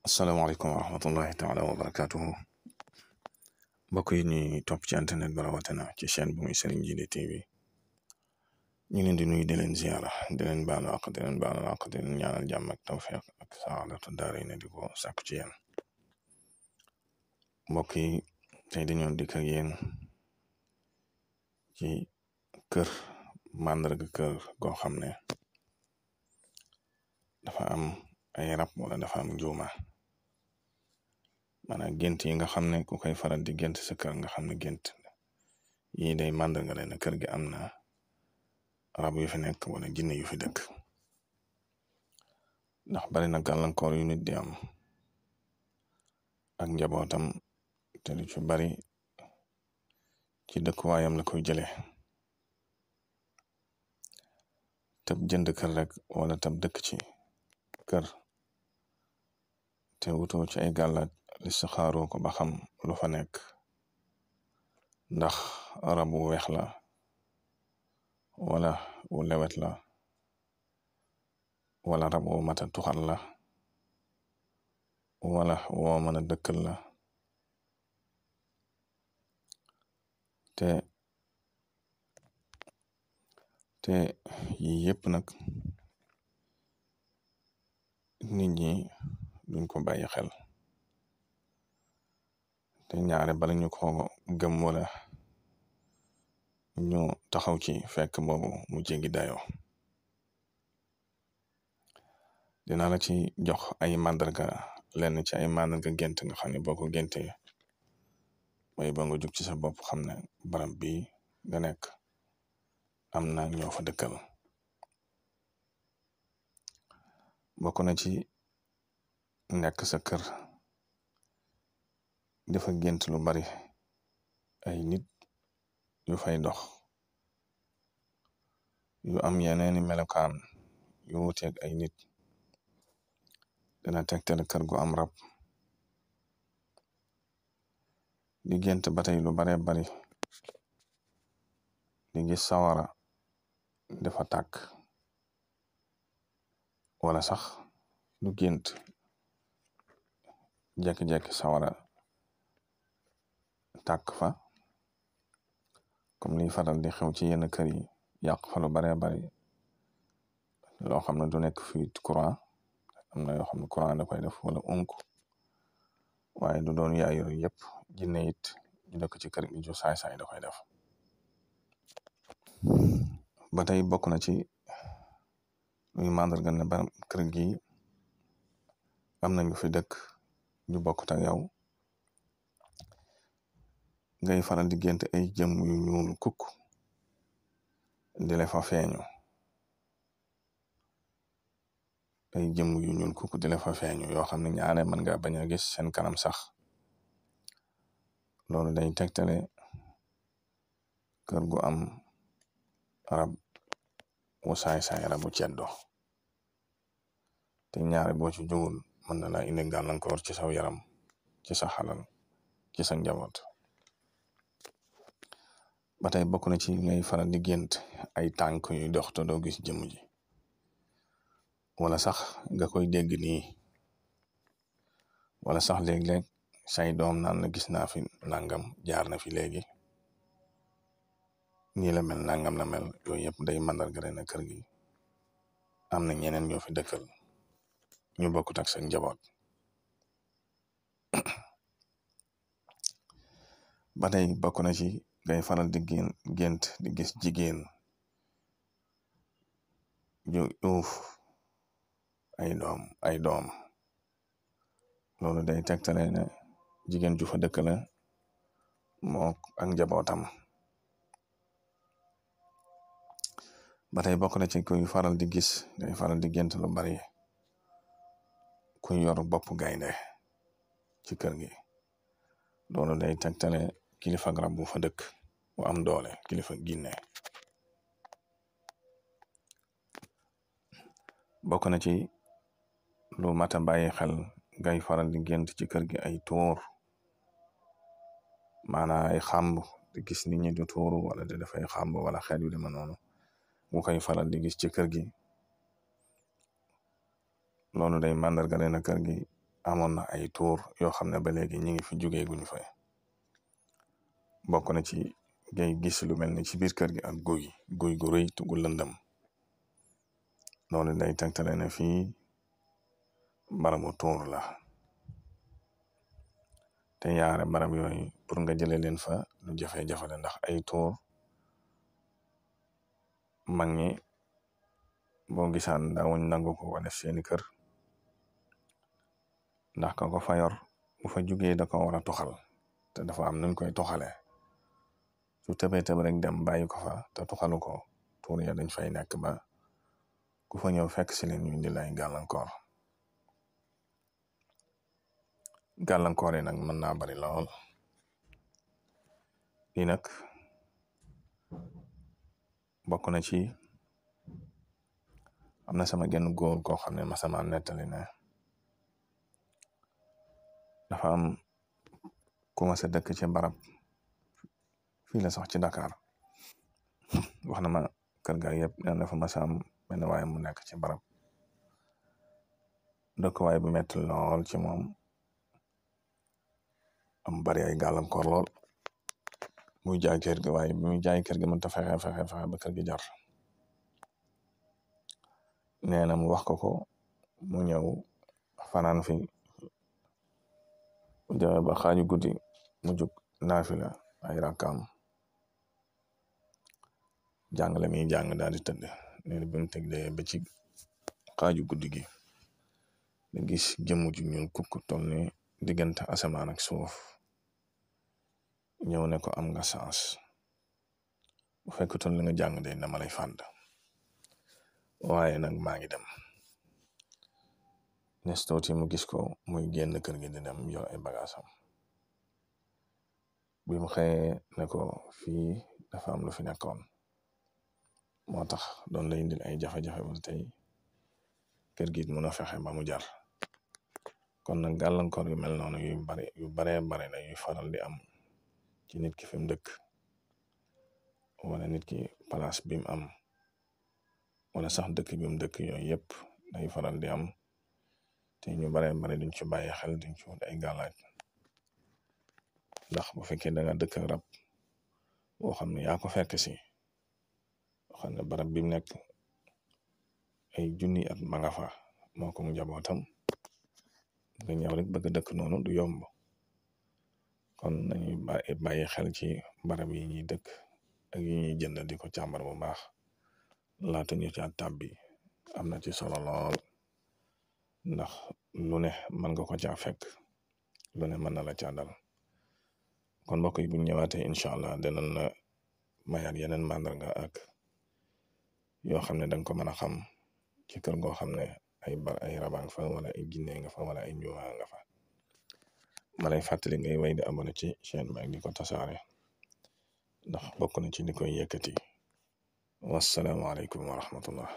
asalaamaaleykum wa rahmatullahi taala wa barakatuhu mbokk yi ñuy topp ci internet ba rawatina ci chaîne bu muy Serigne Djily TV ñu leen di nuyu di leen ziara di leen baalu àq di leen baalu àq di leen ñaanal jàmm ak tawfiq ak saadatu daarayni di ko sàkku ci yéen mbokk yi tey dañoo dikk ak yéen ci kër màndarga kër goo xam ne dafa am ay rab wala dafa am njuuma maanaam gént yi nga xam ne ku koy faral di gént sa kër nga xam ne gént yi day màndarga leen kër gi am na rab yu fi nekk wala jinne yu fi dëkk ndax bari na gàllankoor yu nit di am ak njabootam te lu ci bari ci dëkkuwaayam la koy jëlee tab jënd kër rek wala tab dëkk ci kër te wutoo ci ay gàllaat li saxaaroo ko ba xam lu fa nekk ndax rab wu weex la wala wu lewet la wala rab wu mata tuxal la wala woo mën a dëkkal la te yi yépp nag nit ñi duñ ko bàyyi xel te ñaare bala ñu ko gëm wala ñu taxaw ci fekk boobu mu jéggi dayoo dina la ci jox ay màndarga lenn ci ay màndarga gént nga xam ne boo ko géntee mooy ba nga jug ci sa bopp xam ne barab bi nga nekk am na ñoo fa dëkkal bokk na ci nekk sa kër dafa gént lu bari ay nit yu fay dox yu am yeneeni melokaan yu wuteeg ay nit dina tegtal kër gu am rab di gént ba tey lu bare bari di gis sawara dafa tàkk wala sax lu gént jekki-jekki sawara tàkk fa comme liy faral di xew ci yenn kër yi yàq fa lu bare bari loo xam ne du nekk fuite courant am na yoo xam ne courant da koy def wala waaye du doon yaayur yëpp jinne it ñu dëkk ci kër gi ju saay-saay da koy def ba tey bokk na ci luy màndarga ne ba kër gi am nañu fi dëkk ñu bokkut ak yow ngay faral di gént ay jëm yu ñuul kukk di la fa feeñu ay jëm yu ñuul kukk di la fa feeñu yoo xam ne ñaare mën nga bañ a gis seen kanam sax loolu day tegtale kër gu am rab wu saay-saay rabu ceddo te ñaare boo ci jógul mën na la indi gàllankoor ci saw yaram ci sa xalal ci sa njaboot ba tey bokk na ci ngay faral di gént ay tànk yuy dox te doo gis jëmm ji wala sax nga koy dégg nii wala sax léeg-léeg say doom naan la gis naa fi nangam jaar na fi léegi nii la mel nangam la mel yooyu yëpp day mandargale na kër gi am na ñeneen ñoo fi dëkkal ñu bokkut ak seen njaboot ba tey bokk na ci ngay faral di gént di gis jigéen ju uuf ay doom loolu day tegtale ne jigéen ju fa dëkk la moo ak njabootam ba tey bokk na ci kuy faral di gis ngay faral di gént lu bari kuy yor bopp gaynde ci kër gi loolu day tegtale kilifa rab bu fa dëkk bu am doole kilifa ginne bokk na ci lu mata bàyyi xel ngay faral di gént ci kër gi ay tuur maanaam ay xàmb di gis nit ñi du tuuru wala di dafay xàmb wala xeet yu deme noonu bu koy faral di gis ci kër gi loolu day màndargale na kër gi amoon na ay tuur yoo xam ne ba léegi ñi ngi fi jógee guñu fa bokk na ci ngay gis lu mel ni ci biir kër gi ak guy gu rëy gu lëndëm loolu day tegtale ne fii barabu tuur la te yaare barab yooyu pour nga jële leen fa lu jafe-jafe la ndax ay tuur mag ñi boo gisaan daawuñ nangu ko def seeni kër ndax ka ko fa yor bu fa jugee da ko war a toxal te dafa am nuñ koy toxalee su tëbee tëb rek dem bàyyi ko fa te toxalu ko tuur ya dañ fay nekk ba ku fa ñëw fekk si leen ñu indi lay gàllankoor yi nag mën naa bari lool lii nag bokk na ci am na sama genn góor koo xam ne masama nettali ne dafa am ku ma sa dëkk ci barab fii la sax ci Dakar wax na ma kër ga yëpp nee na fa masa am benn waaye mu nekk ci barab dëkkuwaay bu metti lool ci moom am bari ay gàllankoor lool muy jaay kër gi waaye bi muy jaay kër gi mën ta fexe ba kër gi jar nee na mu wax ko mu ñëw fanaan fi mu demee ba xaaju guddi mu jug naafila ay rakkaam jàngale mi jàng daal di tëdd nee na bi mu tëddee ba ci xaaju guddi gi da gis jëmm ju ñuul kukk toll ni diggante asamaan ak suuf ñëw ne ko am nga chance bu fekkutoon li nga jàng de dama lay fàdd waaye nag maa ngi dem nes tuuti mu gis ko muy génn kër gi di dem yor ay bagaasam bi mu xëyee ne ko fii dafa am lu fi nekkoon moo tax doon la indil ay jafe-jafe ba tey kër gi mën a fexe ba mu jar kon nag gàllankoor yu mel noonu yu baree bare la yuy faral di am ci nit ki fi mu dëkk wala nit ki place bi mu am wala sax dëkk bi mu dëkk yooyu yëpp day faral di am te ñu baree bare duñ ci bàyyi xel duñ ci wut ay gàllaaj ndax bu fekkee da nga dëkk rab boo xam ne yaa ko fekk si xam ne barab bi mu nekk ay junni at ma nga fa moo ko mu njabootam nga ñëw rek bëgg dëkk noonu du yomb kon nañuy bàyyi xel ci barab yi ñuy dëkk ak yi ñuy jënd di ko càmbar bu baax laata ñu ca tàbbi am na ci solo lool ndax lu ne mën nga ko caa fekk lu ne mën na la caa dal kon mbokk yi bu ñu ñëwaatee incha allah dinañ la mayaat yeneen màndarga ak yoo xam ne danga ko mën a xam ci kër goo xam ne ay rabang fa wala ay jinne nga fa wala ay njuuma nga fa ma lay fàttali ngay way di abonné ci chaîne bi ak di ko tasaare ndax bokk na ci li koy yëkkati wassalamu aleykum wa rahmatullah